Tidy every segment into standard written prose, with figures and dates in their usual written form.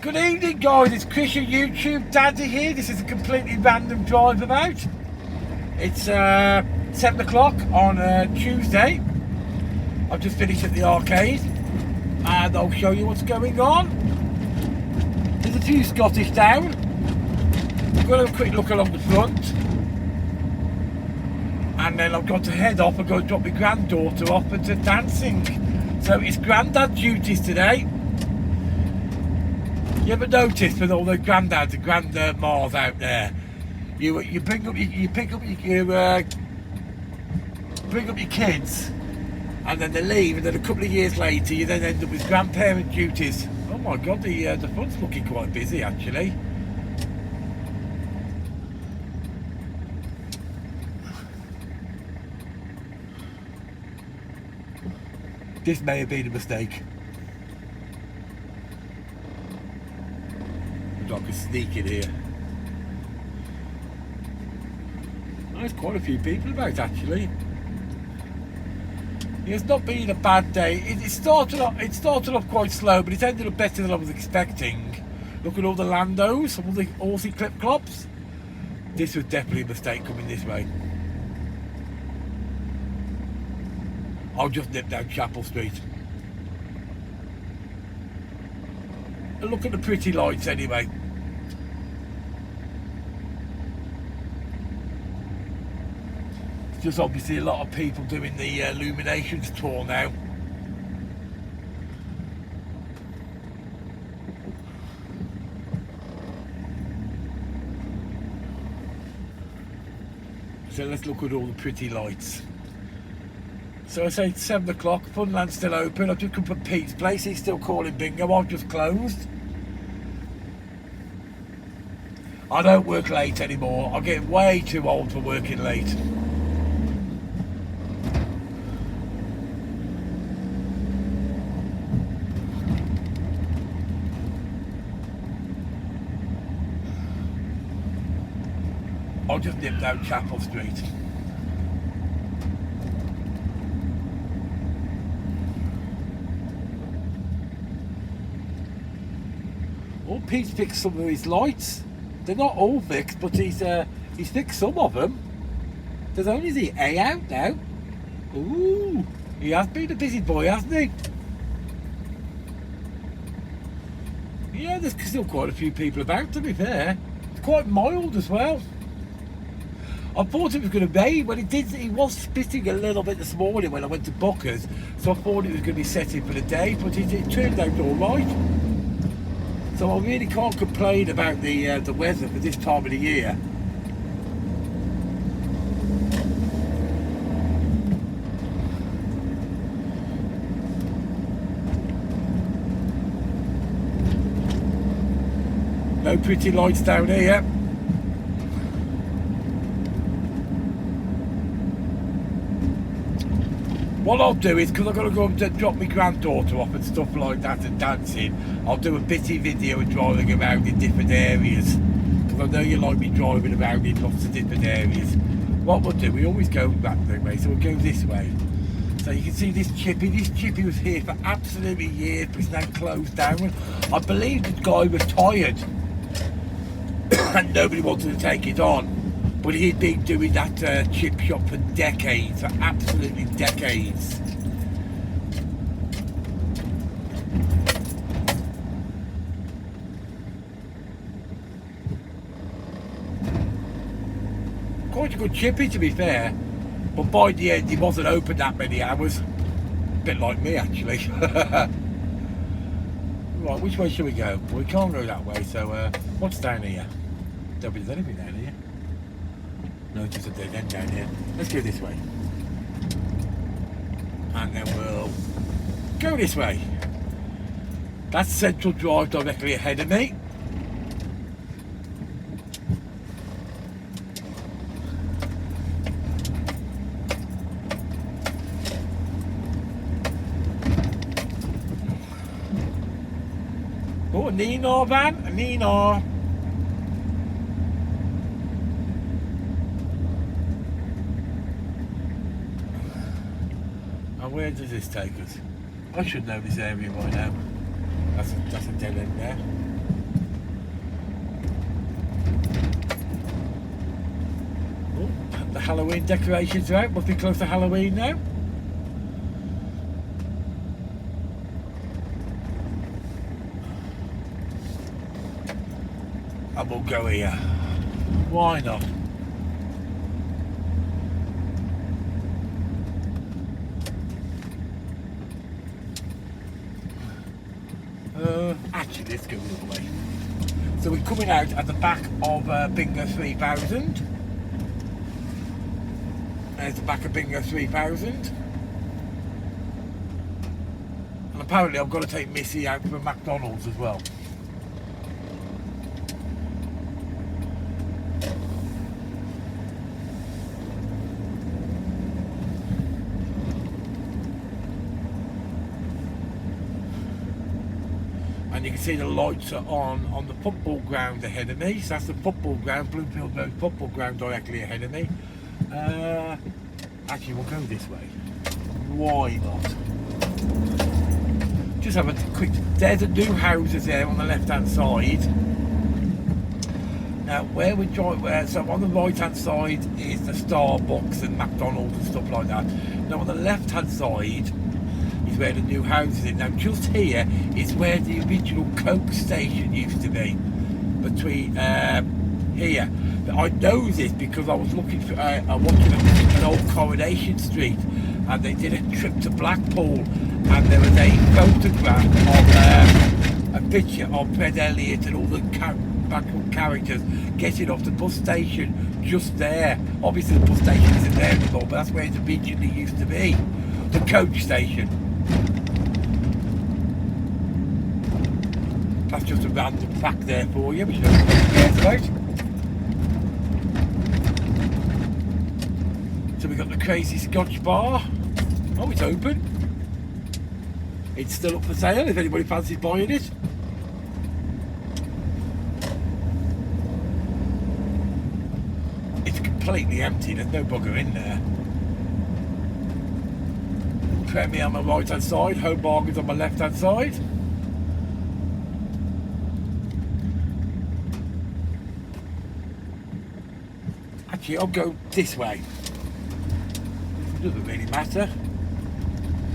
Good evening guys, it's Chris your YouTube Daddy here. This is a completely random drive about. It's 7 o'clock on Tuesday. I've just finished at the arcade and I'll show you what's going on. There's a few Scottish down. I'm going to have a quick look along the front and then I've got to head off and go drop my granddaughter off into dancing. So it's Granddad duties today. You ever noticed with all the granddads and grandmas out there, you bring up your kids, and then they leave, and then a couple of years later you then end up with grandparent duties. Oh my God, the front's looking quite busy actually. This may have been a mistake. I could sneak in here. There's quite a few people about actually. It's not been a bad day. It started off quite slow, but it ended up better than I was expecting. Look at all the Landos, all the Aussie clip-clops. This was definitely a mistake coming this way. I'll just nip down Chapel Street. And look at the pretty lights anyway. It's just obviously a lot of people doing the illuminations tour now. So let's look at all the pretty lights. So I say it's 7 o'clock, Funland's still open. I've just come from Pete's place, he's still calling bingo, I've just closed. I don't work late anymore, I'm getting way too old for working late. I'll just nip down Chapel Street. Well, Pete's fixed some of his lights. They're not all fixed, but he's fixed some of them. There's only the A out now. Ooh, he has been a busy boy, hasn't he? Yeah, there's still quite a few people about, to be fair. It's quite mild as well. I thought it was going to rain, but it was spitting a little bit this morning when I went to Booker's, so I thought it was going to be setting for the day, but it turned out all right. So I really can't complain about the weather for this time of the year. No pretty lights down here. What I'll do is, because I've got to go and drop my granddaughter off and stuff like that and dancing, I'll do a bitty video of driving around in different areas. Because I know you like me driving around in lots of different areas. What we'll do, we always go back that way, so we'll go this way. So you can see this chippy was here for absolutely years, but it's now closed down. I believe the guy was tired and nobody wanted to take it on. But he'd been doing that chip shop for decades, for absolutely decades. Quite a good chippy, to be fair. But by the end, he wasn't open that many hours. A bit like me, actually. Right, which way should we go? Well, we can't go that way, so what's down here? Don't be anything down here. No, just a dead end down here. Let's go this way. And then we'll go this way. That's Central Drive directly ahead of me. Oh, a Nina van, a Nina. And where does this take us? I should know this area by now. That's a dead end there. Halloween decorations are out. Must be close to Halloween now. And we'll go here. Why not? Actually, let's go the other way. So we're coming out at the back of Bingo 3000. There's the back of Bingo 3000. And apparently I've got to take Missy out for McDonald's as well. And you can see the lights are on the football ground ahead of me. So that's the football ground, Bloomfield Road football ground directly ahead of me. Actually, we'll go this way. Why not? Just have a quick... There's the new houses there on the left-hand side. Now, where we're driving... So on the right-hand side is the Starbucks and McDonald's and stuff like that. Now, on the left-hand side is where the new houses are. Now, just here is where the original Coke station used to be. Between here. But I know this because I was looking for watching an old Coronation Street, and they did a trip to Blackpool, and there was a photograph of a picture of Fred Elliott and all the Blackpool characters getting off the bus station just there. Obviously the bus station isn't there anymore, but that's where it originally used to be, the coach station. That's just a random fact there for you, which you don't care about. So we've got the Crazy Scotch Bar. Oh, it's open. It's still up for sale if anybody fancies buying it. It's completely empty, there's no bugger in there. Premier on my right hand side, Home Bargains on my left hand side. Actually, I'll go this way. It doesn't really matter.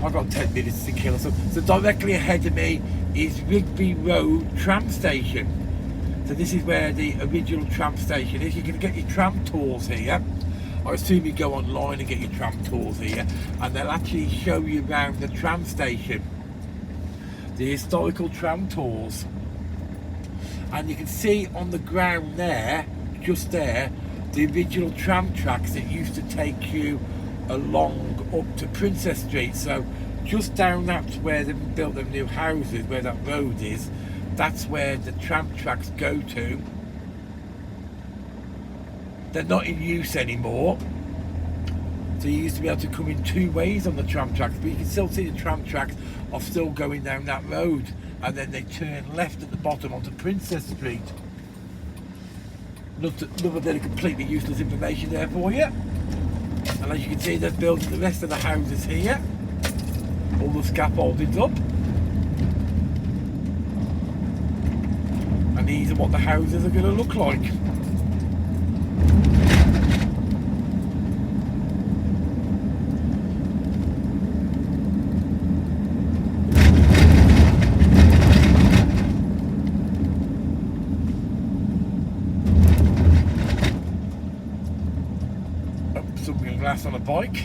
I've got 10 minutes to kill. So directly ahead of me is Rigby Road tram station. So this is where the original tram station is. You can get your tram tours here. I assume you go online and get your tram tours here, and they'll actually show you around the tram station. The historical tram tours. And you can see on the ground there, just there, the original tram tracks that used to take you along up to Princess Street. So just down that's where they built them new houses, where that road is, that's where the tram tracks go to. They're not in use anymore, so you used to be able to come in two ways on the tram tracks, but you can still see the tram tracks are still going down that road, and then they turn left at the bottom onto Princess Street. Another bit of completely useless information there for you. And as you can see, they're building the rest of the houses here. All the scaffolding's up. And these are what the houses are going to look like. Something glass on a bike.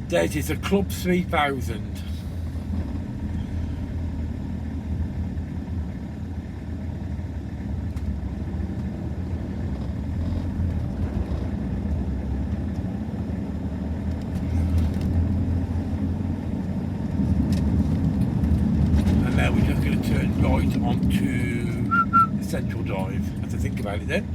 There it is, a Club 3000. And now we're just going to turn right onto Central Drive. Have to think about it then.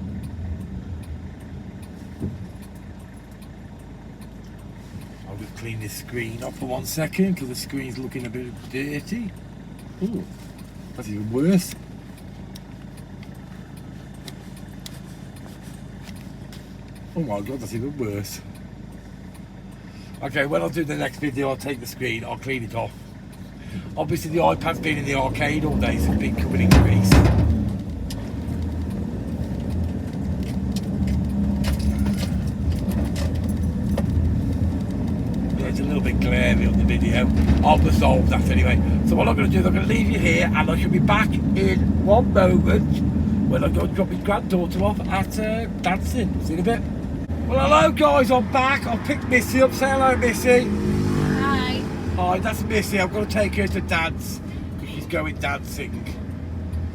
I'll just clean this screen up for 1 second because the screen's looking a bit dirty. Ooh, that's even worse. Oh my god, that's even worse. Okay, when I'll do the next video, I'll take the screen, I'll clean it off. Obviously the iPad's been in the arcade all day, so it's been covered in grease. Yeah, it's a little bit glary on the video. I'll resolve that anyway. So what I'm going to do is I'm going to leave you here, and I shall be back in one moment when I go and drop my granddaughter off at dancing. See you in a bit. Well, hello guys, I'm back. I've picked Missy up. Say hello, Missy. Hi. Hi, that's Missy. I've got to take her to dance because she's going dancing.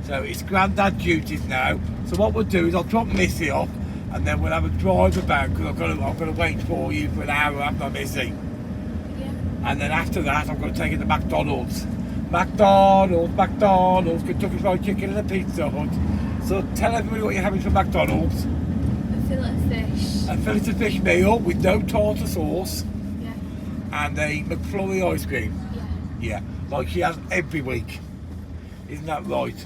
So it's Granddad duties now. So what we'll do is I'll drop Missy off, and then we'll have a drive about because I've got to wait for you for an hour, haven't I, Missy? Yeah. And then after that, I'm going to take her to McDonald's. McDonald's, Kentucky Fried Chicken and a Pizza Hut. So tell everybody what you're having for McDonald's. A fillet of fish. A fillet of fish meal with no tartar sauce. Yeah. And a McFlurry ice cream. Yeah. Yeah, like she has every week. Isn't that right?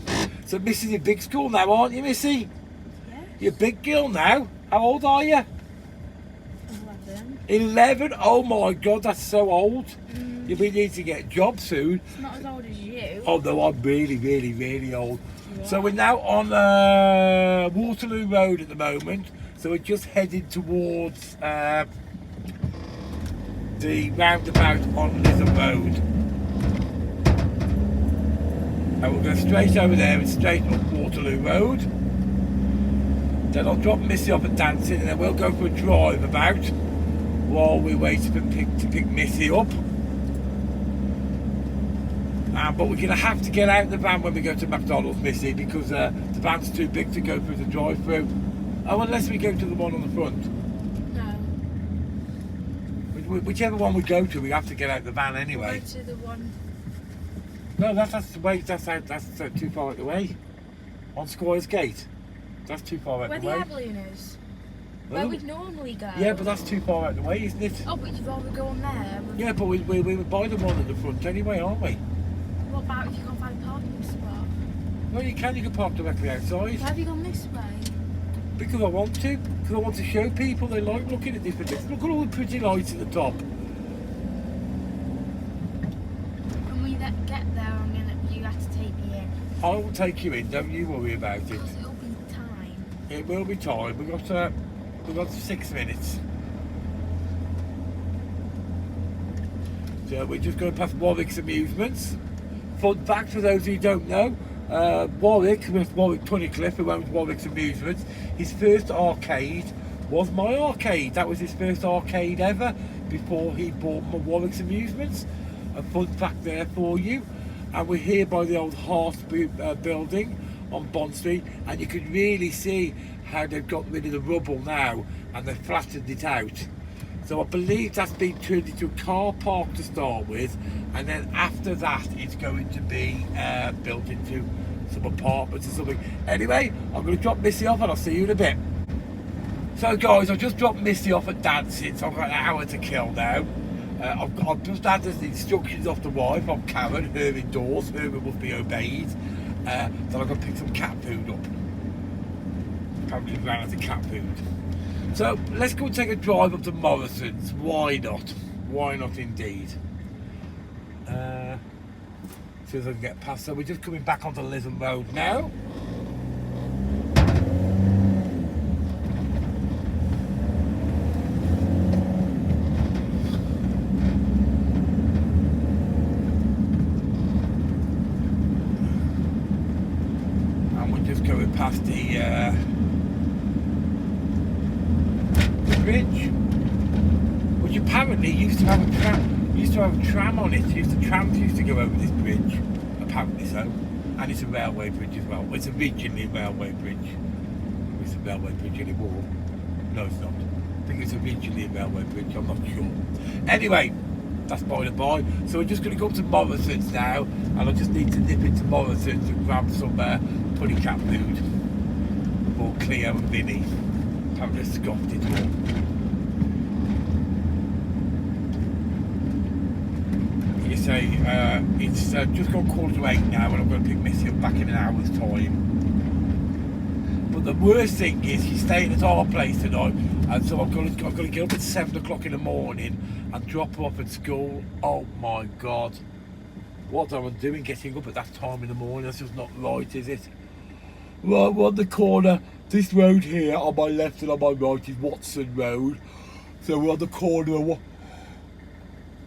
So Missy's in big school now, aren't you, Missy? Yeah. You're a big girl now. How old are you? 11. 11? Oh my God, that's so old. You'll be needing to get a job soon. It's not as old as you. Oh no, I'm really, really, really old. Yeah. So we're now on Waterloo Road at the moment. So we're just heading towards the roundabout on Lytham Road. And we'll go straight over there and straight up Waterloo Road. Then I'll drop Missy off at dancing, and then we'll go for a drive about while we wait to pick Missy up. But we're going to have to get out of the van when we go to McDonald's, Missy, because the van's too big to go through the drive-through. Oh, unless we go to the one on the front. No. Whichever one we go to, we have to get out of the van anyway. Go to the one. No, that's the way. That's too far out the way. On Squire's Gate. That's too far out Where the the way. air balloon is. Well, Where we'd normally go. yeah, but that's too far out the way, isn't it? Oh, but you'd rather go on there. Yeah, but we were by the one at the front anyway, aren't we? What about if you can't find a parking spot? No, you can park directly outside. Why have you gone this way? Because I want to. Because I want to show people they like looking at different things. Look at all the pretty lights at the top. When we get there, you have to take me in. I will take you in, don't you worry about it. Because it'll be time. It will be time. We've got 6 minutes. So we're just going past Warwick's Amusements. Fun fact for those who don't know, Warwick Tunnicliffe, who owns Warwick's Amusements, his first arcade was my arcade. That was his first arcade ever before he bought Warwick's Amusements. A fun fact there for you. And we're here by the old Hearth building on Bond Street, and you can really see how they've got rid of the rubble now and they've flattened it out. So I believe that's been turned into a car park to start with, and then after that it's going to be built into some apartments or something. Anyway, I'm going to drop Missy off and I'll see you in a bit. So guys, I've just dropped Missy off at dancing, so I've got an hour to kill now. I've just had the instructions off the wife, on Karen, her indoors, her must be obeyed. Then I've got to pick some cat food up. Apparently ran out of cat food. So let's go and take a drive up to Morrison's. Why not? Why not indeed? As soon as I can get past. So we're just coming back onto Lytham Road now. And we're just going past the bridge, which apparently used to have a tram on it. Trams used to go over this bridge, apparently so. And it's a railway bridge as well. It's originally a railway bridge. It's a railway bridge anymore. No, it's not. I think it's originally a railway bridge, I'm not sure. Anyway, that's by the by. So we're just going to go up to Morrison's now, and I just need to nip into Morrison's and grab some pudding cat food for Cleo and Vinny. Apparently scoffed it all. You say it's just gone 7:15 now, and I'm going to pick Missy up back in an hour's time. But the worst thing is she's staying at our place tonight, and so I've got to get up at 7 o'clock in the morning and drop her off at school. Oh my God, What am I doing getting up at that time in the morning? That's just not right, is it? Right, we're on the corner. This road here on my left and on my right is Watson Road. So we're on the corner of what?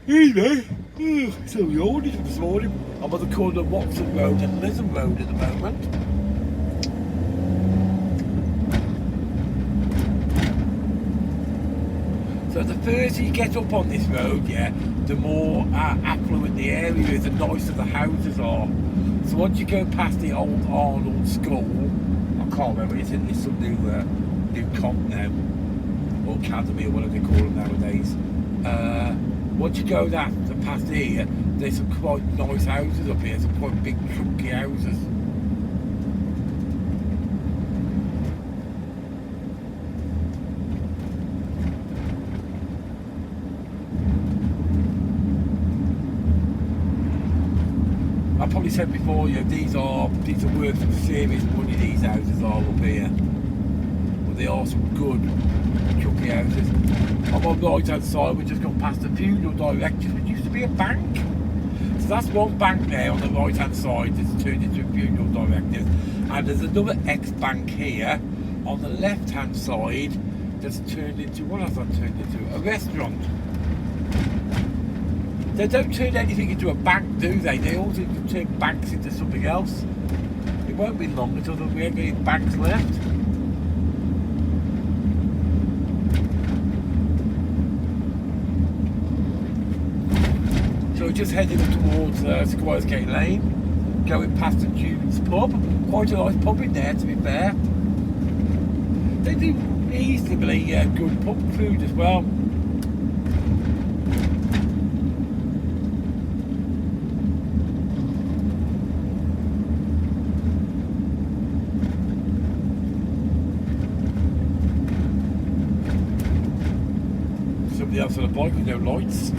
So we ordered it this morning. I'm on the corner of Watson Road and Lism Road at the moment. So the further you get up on this road, yeah, the more affluent the area is, the nicer the houses are. So once you go past the old Arnold School, I can't remember, it's some new comp now, or academy or whatever they call them nowadays. Once you go past here, there's some quite nice houses up here, some quite big chunky houses. I probably said before, yeah, these are worth some serious money. These houses are up here, but they are some good chunky houses. I'm on the right hand side. We just gone past the funeral directors, which used to be a bank. So that's one bank there on the right hand side that's turned into a funeral directors, and there's another ex-bank here on the left hand side that's turned into, what has that turned into? A restaurant. They don't turn anything into a bank, do they? They all seem to turn banks into something else. It won't be long until we ain't any banks left. So we're just heading towards Squires Gate Lane, going past the June's pub. Quite a nice pub in there, to be fair. They do reasonably good pub food as well. Somebody else on a bike with no lights.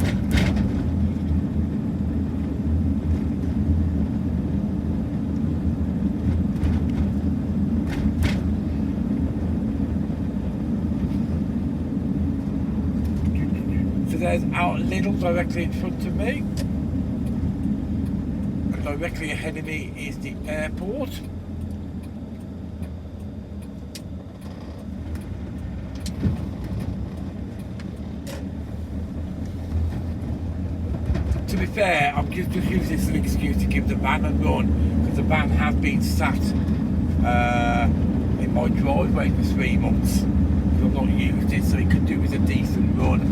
So there's our Lidl directly in front of me. And directly ahead of me is the airport. To be fair, I'm just using this as an excuse to give the van a run, because the van has been sat in my driveway for 3 months because I've not used it, so it could do with a decent run.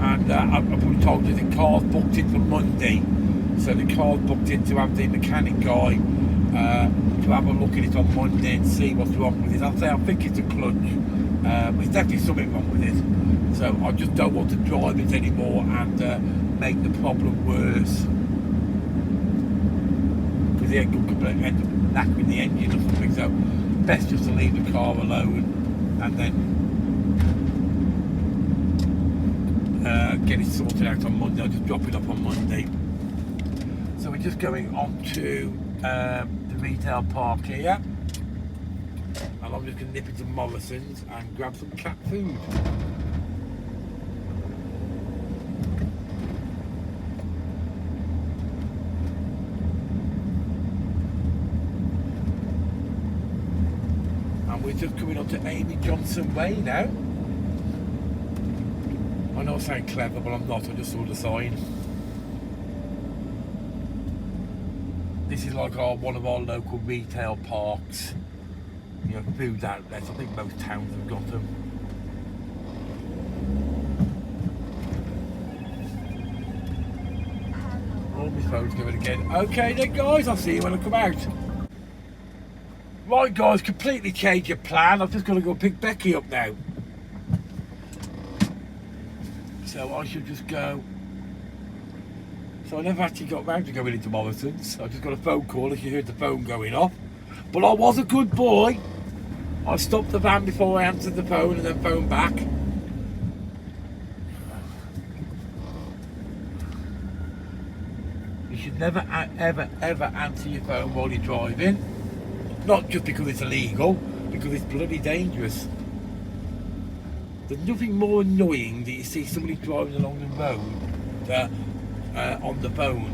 And I've probably told you the car's booked in for Monday, so the car's booked in to have the mechanic guy to have a look at it on Monday and see what's wrong with it. I think it's a clutch. There's definitely something wrong with it. So I just don't want to drive it anymore and make the problem worse. Because the engine could end up knackering the engine or something. So best just to leave the car alone and then get it sorted out on Monday. I'll just drop it up on Monday. So we're just going on to the retail park here, and I'm just going to nip into Morrison's and grab some cat food. And we're just coming on to Amy Johnson Way now. I know I sound clever, but I'm not. I just saw the sign. This is like one of our local retail parks, you know, food outlets. I think most towns have got them. Oh, my phone's going again. Okay then guys, I'll see you when I come out. Right guys, completely changed your plan. I've just got to go pick Becky up now. So I should just go. So I never actually got round to going into Morrison's. I just got a phone call if you heard the phone going off. But I was a good boy. I stopped the van before I answered the phone and then phoned back. You should never, ever, ever answer your phone while you're driving. Not just because it's illegal, because it's bloody dangerous. There's nothing more annoying that you see somebody driving along the road on the phone.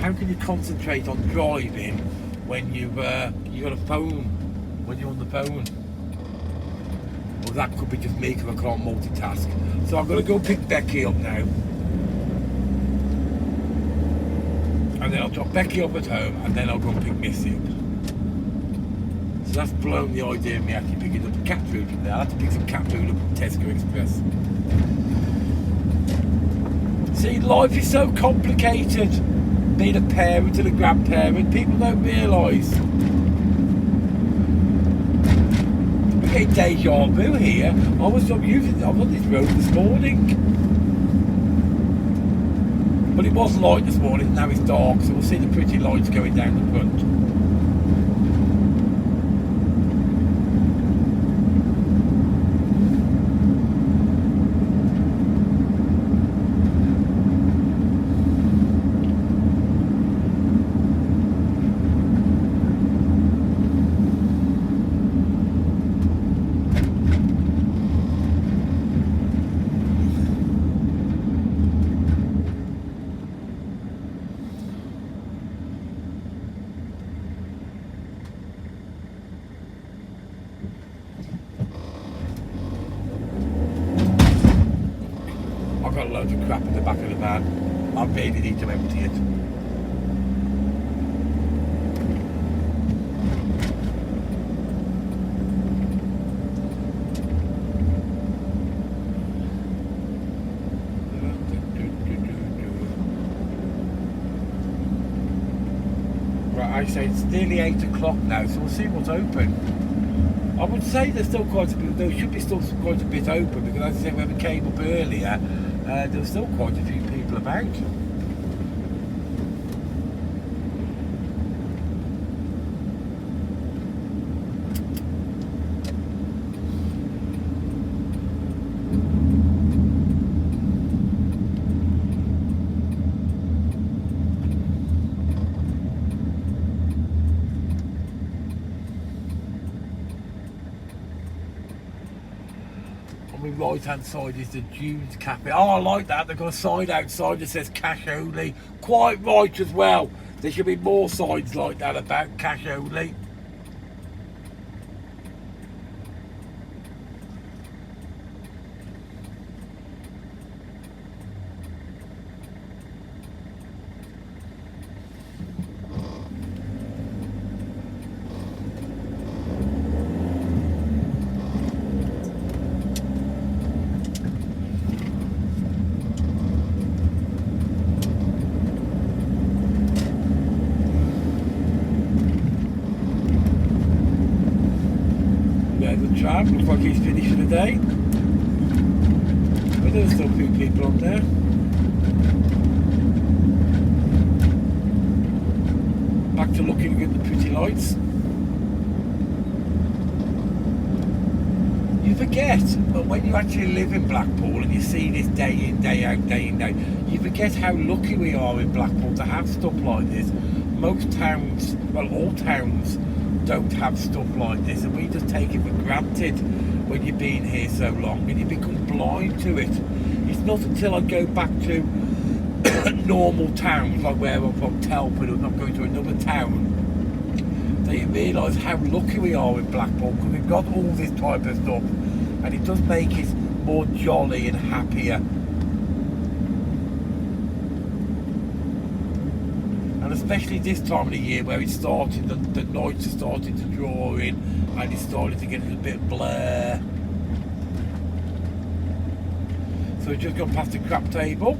How can you concentrate on driving when you got a phone, when you're on the phone? Well, that could be just me because I can't multitask. So I'm going to go pick Becky up now. And then I'll drop Becky up at home and then I'll go and pick Missy up. So that's blown the idea of me actually picking up cat food from there. I have to pick some cat food up from Tesco Express. See, life is so complicated. Being a parent and a grandparent, people don't realise. We're getting deja vu here. I was on this road this morning. But it was light this morning, now it's dark, so we'll see the pretty lights going down the front. Got loads of crap in the back of the van. I really need to empty it. Right, I say it's nearly 8 o'clock now, so we'll see what's open. I would say there's still quite a bit, there should be still quite a bit open, because as I said, when we came up earlier, there's still quite a few people about. On the right hand side is the Dunes Cafe. Oh, I like that. They've got a sign outside that says cash only. Quite right as well. There should be more signs like that about cash only. Looks like he's finished for the day. But there's still a few people on there. Back to looking at the pretty lights. You forget, but when you actually live in Blackpool and you see this day in, day out, day in, day out, you forget how lucky we are in Blackpool to have stuff like this. Most towns, well, all towns, don't have stuff like this, and we just take it for granted when you've been here so long and you become blind to it. It's not until I go back to normal towns like where I'm from, Telford, and I'm going to another town, that you realise how lucky we are in Blackpool, because we've got all this type of stuff, and it does make us more jolly and happier. And especially this time of the year where it's starting, the nights are starting to draw in and it's starting to get a little bit blur. So we've just gone past the crap table.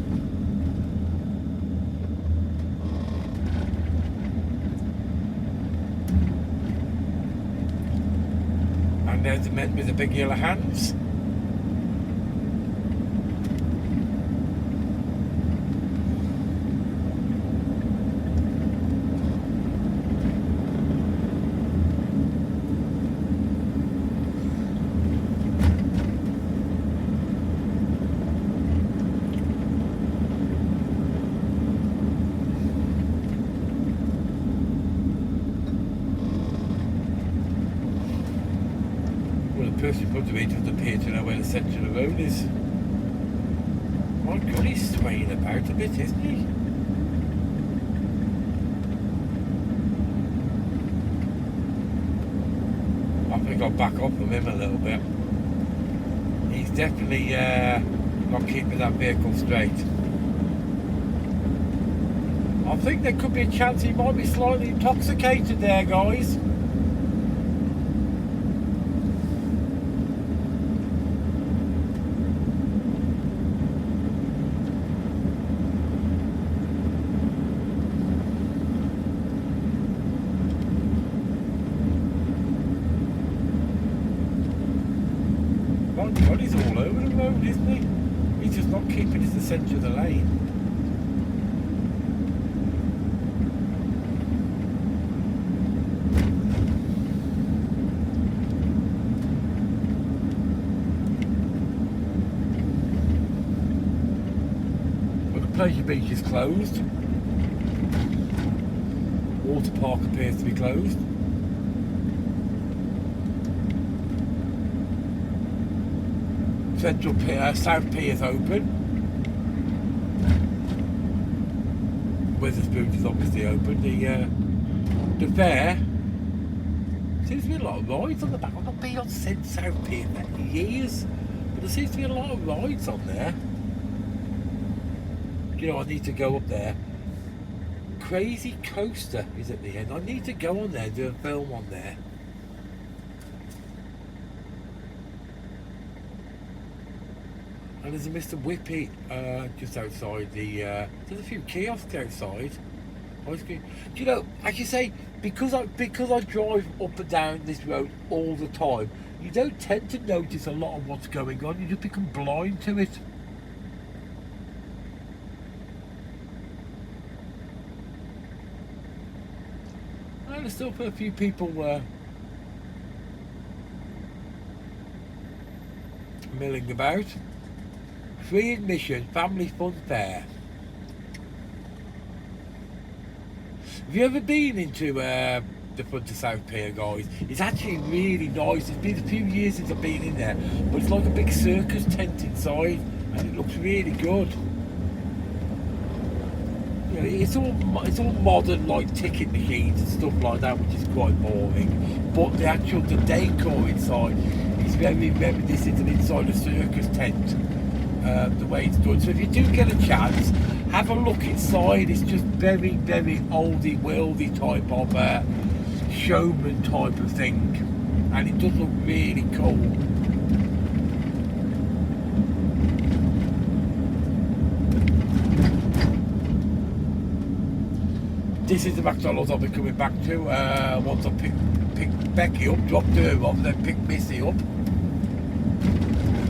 And there's the men with the big yellow hands. person put it doesn't appear to know where the centre of the road is. My God, he's swaying about a bit, isn't he? I think I'll back up from him a little bit. He's definitely not keeping that vehicle straight. I think there could be a chance he might be slightly intoxicated there, guys. My God, he's all over the road, isn't he? He's just not keeping it to the centre of the lane. Pleasure Beach is closed. Water Park appears to be closed. Central Pier, South Pier is open. Wetherspoon is obviously open. The fair seems to be a lot of rides on the back. I've not been on South Pier for years, but there seems to be a lot of rides on there. You know, I need to go up there. Crazy Coaster is at the end. I need to go on there and do a film on there. And there's a Mr. Whippy just outside the... there's a few kiosks outside. Do you know, as you say, because I drive up and down this road all the time, you don't tend to notice a lot of what's going on. You just become blind to it. There's still a few people milling about. Free admission, family fun fair. Have you ever been into the front of South Pier, guys? It's actually really nice. It's been a few years since I've been in there, but it's like a big circus tent inside, and it looks really good. It's all modern, like ticket machines and stuff like that, which is quite boring. But the decor inside is very reminiscent of inside a circus tent. The way it's done. So if you do get a chance, have a look inside. It's just very, very oldie worldy type of showman type of thing, and it does look really cool. This is the McDonald's I'll be coming back to once I pick Becky up, dropped her off, then pick Missy up.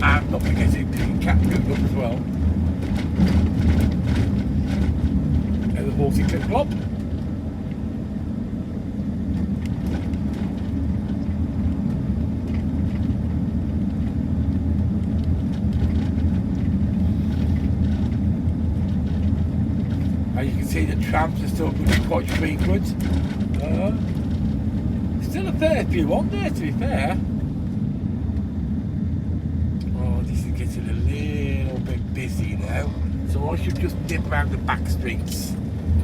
And not forgetting picking Catherine up as well. And the Horsey Clip Club. As you can see, the trams are still quite frequent. Still a fair few on there, to be fair. Oh, this is getting a little bit busy now, so I should just nip around the back streets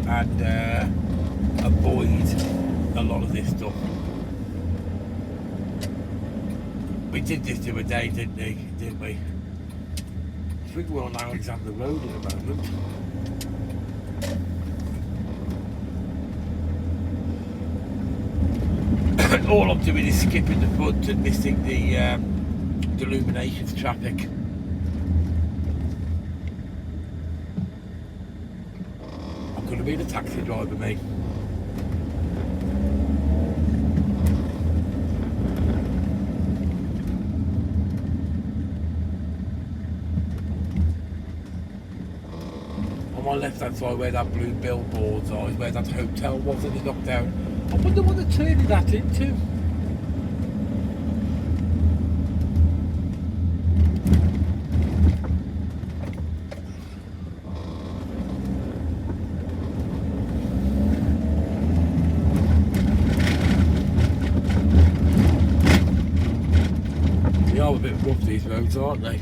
and avoid a lot of this stuff. We did this the other day, didn't we? I think we're on Alexander Road at the moment. All I'm doing is skipping the front and missing the illuminations traffic. I could have been a taxi driver, mate. On my left hand side where that blue billboards are is where that hotel was in the knockdown. I wonder what they're turning that into. bit rough, these roads, aren't they?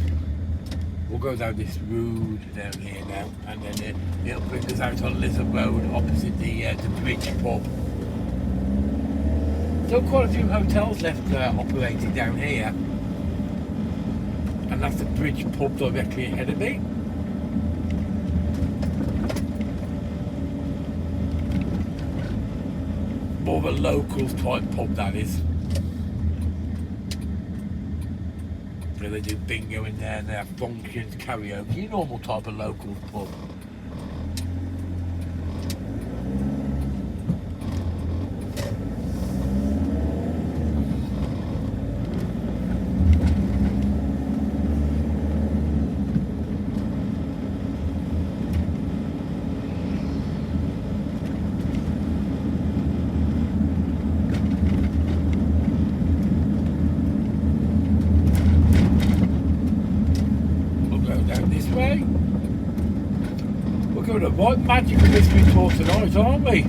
We'll go down this road down here now, and then it'll bring us out on Lizard Road opposite the bridge pub. Still quite a few hotels left operating down here, and that's the bridge pub directly ahead of me. More of a locals type pub, that is. Where they do bingo in there and they have functions, karaoke, normal type of locals pub. Right, magical mystery tour tonight, aren't we?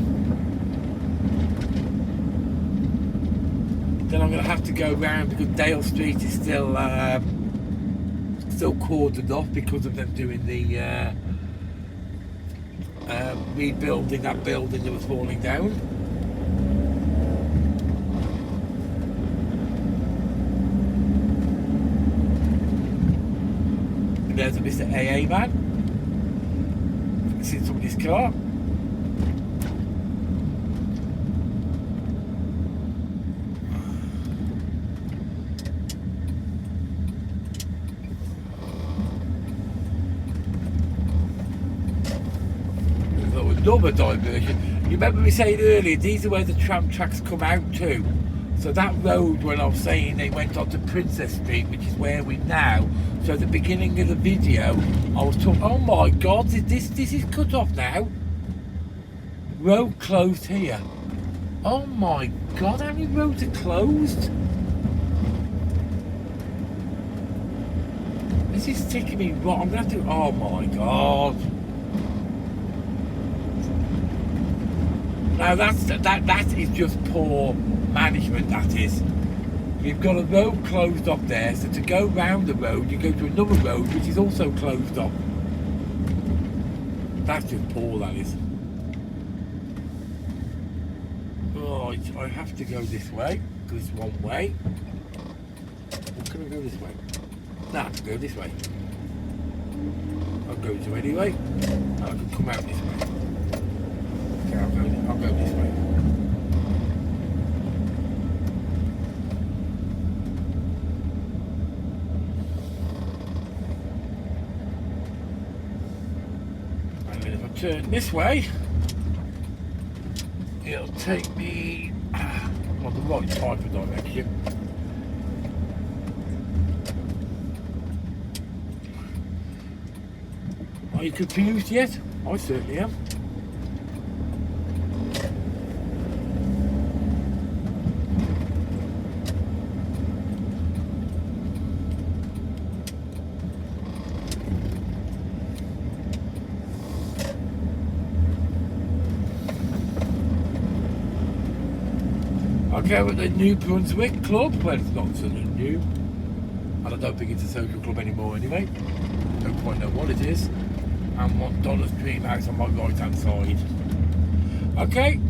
Then I'm going to have to go round because Dale Street is still cordoned off because of them doing the rebuilding that building that was falling down. And there's a Mr. AA man. In somebody's car. Another diversion. You remember me saying earlier, these are where the tram tracks come out to. So that road, when I was saying they went on to Princess Street, which is where we're now. So at the beginning of the video, I was talking, oh my God, this is cut off now. Road closed here. Oh my God, how many roads are closed? This is ticking me right. I'm going to have to, oh my God. Now that is just poor management, that is. You've got a road closed off there, so to go round the road, you go to another road which is also closed off. That's just poor, that is. Right, I have to go this way, because it's one way. Or can I go this way? No, I have to go this way. I'll go to anyway, and I can come out this way. Okay, I'll go this way. Turn this way, it'll take me on the right type of direction. Are you confused yet? I certainly am. Okay, we're at the New Brunswick Club. Well, it's not so new, and I don't think it's a social club anymore anyway. Don't quite know what it is. And McDonald's Dream House on my right hand side. Okay.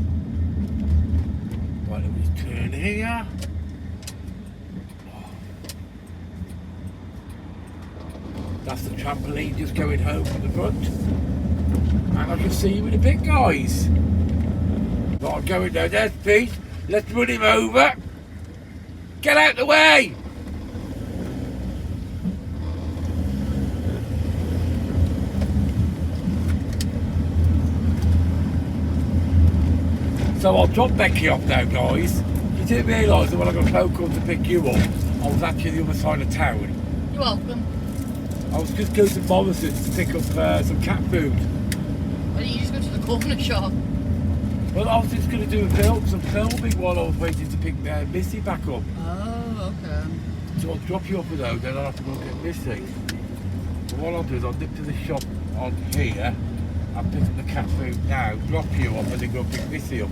Right, let me just turn here. That's the trampoline just going home from the front. And I can see you in a bit, guys. Right, I'm going down. There's Pete. Let's run him over. Get out the way. So I'll drop Becky off now, guys. You didn't realise that when I got a phone call to pick you up, I was actually the other side of town. You're welcome. I was just going to Morrison's to pick up some cat food. Why didn't you just go to the corner shop? Well, I was just going to do some filming while I was waiting to pick Missy back up. Oh, okay. So I'll drop you off with her, then I'll have to go get Missy. But what I'll do is I'll nip to the shop on here, I'll pick up the cat food now, drop you off, and then go pick Missy up.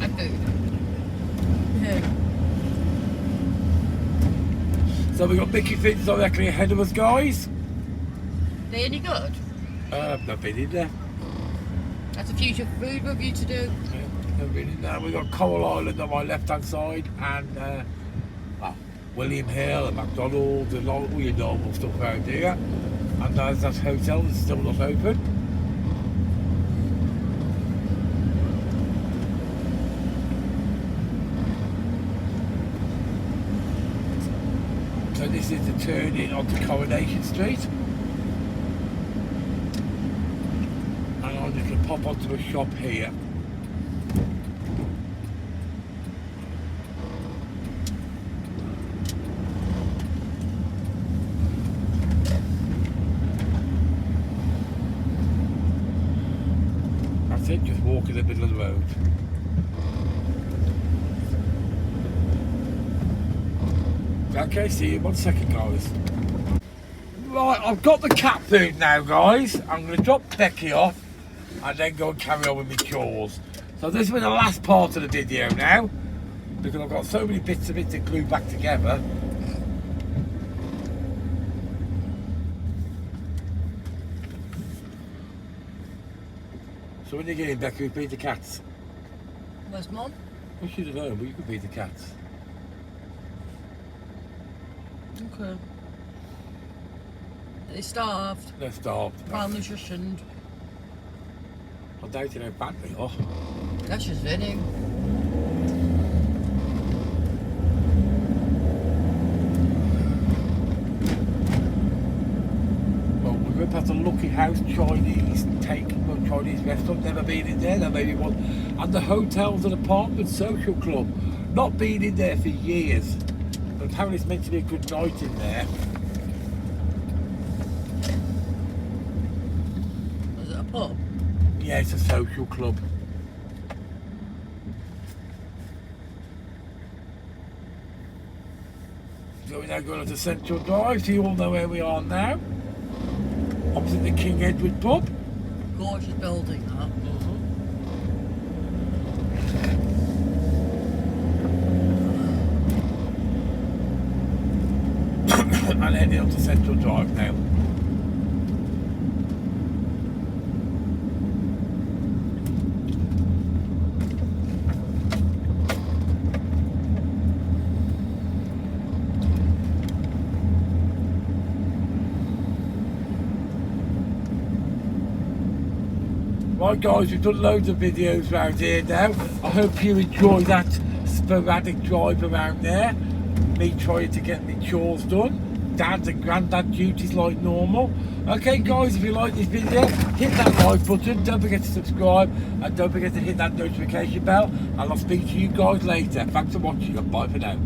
And food. Yeah. So So we got Mickey Fitz directly ahead of us, guys. They any good? I've not been in there. That's a future food review to do. Yeah, not been in there. We got Coral Island on my left-hand side, and William Hill and McDonald's and all your normal stuff around here. And there's that hotel that's still not open. So this is the turn in onto Coronation Street. And I'm just going to pop onto a shop here. That's it, just walk in the middle of the road. Okay, see you in 1 second, guys. Right, I've got the cat food now, guys. I'm going to drop Becky off and then go and carry on with my chores. So this will be the last part of the video now, because I've got so many bits of it to glue back together. So when you get in, Becky, we feed the cats. Where's Mum? Well, she's at home, but you can feed the cats. Okay. They starved. They're starved. Malnutritioned. I doubt how bad they are. That's just winning. Well, we went past a Lucky House Chinese Chinese restaurant, never been in there, maybe one. And the hotels and apartments social club, not been in there for years. But apparently it's meant to be a good night in there. Was it a pub? Yeah, it's a social club. So we're now going on to Central Drive, so you all know where we are now. Opposite the King Edward pub. Gorgeous building, that. And heading on to Central Drive now. Right guys, we've done loads of videos around here now. I hope you enjoy that sporadic drive around there. Me trying to get my chores done. Dad and granddad duties like normal. Okay guys, if you like this video, hit that like button, don't forget to subscribe, and don't forget to hit that notification bell, and I'll speak to you guys later. Thanks for watching, and bye for now.